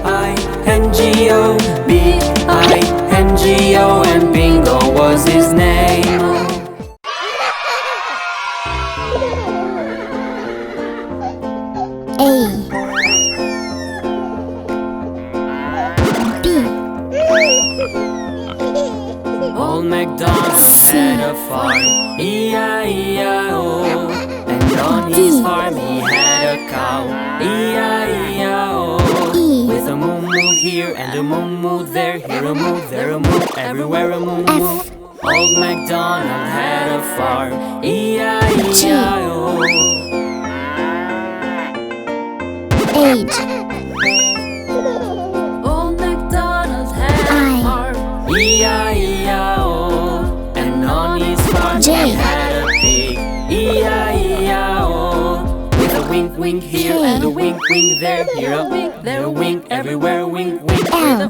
B-I-N-G-O, B-I-N-G-O, and Bingo was his name. A B Old MacDonald had a farm, E-I-E-I-O, and on his farm he had a cow, E-I-E-I-O, with a moo-moo here and a moo-moo there, here a moo, there a moo, everywhere a moo-moo. Old MacDonald had a farm, E-I-E-I-O. H Old MacDonald had a farm, E-I-E-I-O, and on his farm J. he had a pig, E-I-E-I-O, with a wink wink here K. and a wink wink there, here a wink, there a wink, everywhere a wink wink, L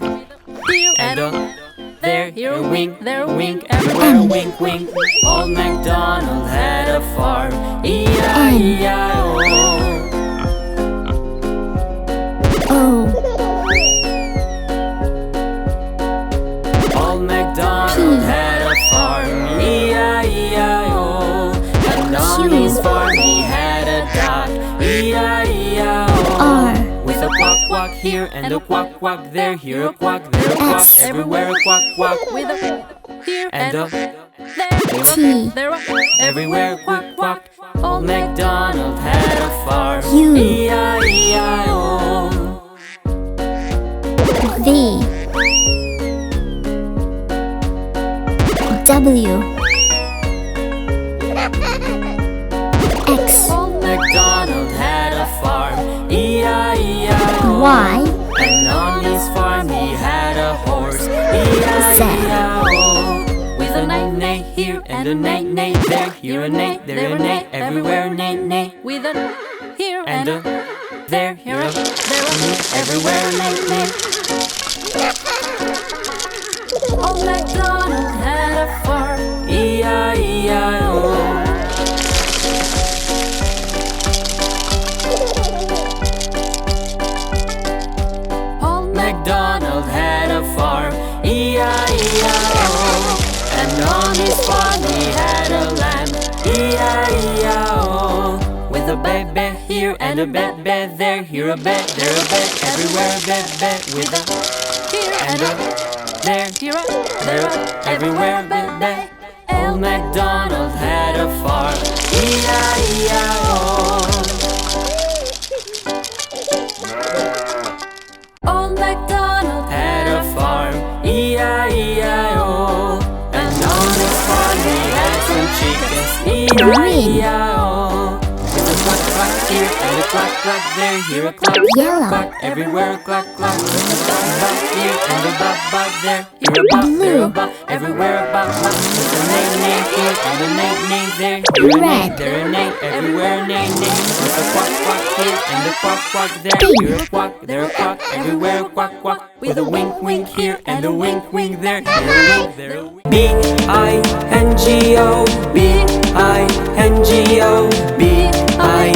here and a there, here a wink, there a wink, everywhere a wink wink. Old MacDonald had a farm, E-I-E-I-O. O Old MacDonald had a farm, E-I-E-I-O, and on his farm he had a dog, E-I-E-I-O, R with a quack quack here and a quack quack there, here a quack, there a quack, S. everywhere a quack quack, with a here and a T there a everywhere a quack quack. Old MacDonald had a farm, U. E-I-E-I-O. V W X Old MacDonald had a farm, E-I-E-I-O, Y and on his farm he had a horse, E-I-E-I-O, with a neigh-neigh here and a neigh-neigh there, here a neigh, there a neigh, everywhere a neigh-neigh, with a here and a there, here a there a everywhere a neigh-neigh. Old MacDonald had a farm, E-I-E-I-O. Old MacDonald had a farm, E-I-E-I-O, and on his farm he had a lamb, E-I-E-I-O, with a baby here and a bed there, here a bed, there a bed, everywhere a bed, with a here and a there, here a there a everywhere a bed. Old MacDonald had a farm, E-I-E-I-O. Old MacDonald had a farm, E-I-E-I-O, and on his farm he had some chickens, E-I-E-I-O, with a cluck cluck here and a cluck cluck there, here a cluck Yellow. cluck, everywhere a cluck cluck, with a bop bop here and a bop bop there, here a bop, there a bop, everywhere a bop bop, with a neigh neigh here and a neigh neigh there, here a neigh, Red. there a neigh, everywhere a neigh neigh, with a quack quack here and a quack quack there, here a quack, there a quack, everywhere a quack quack, with a wink wink here and a wink wink there, here a wink, there a wink. B-I-N-G-O, B-I-N-G-O, B-I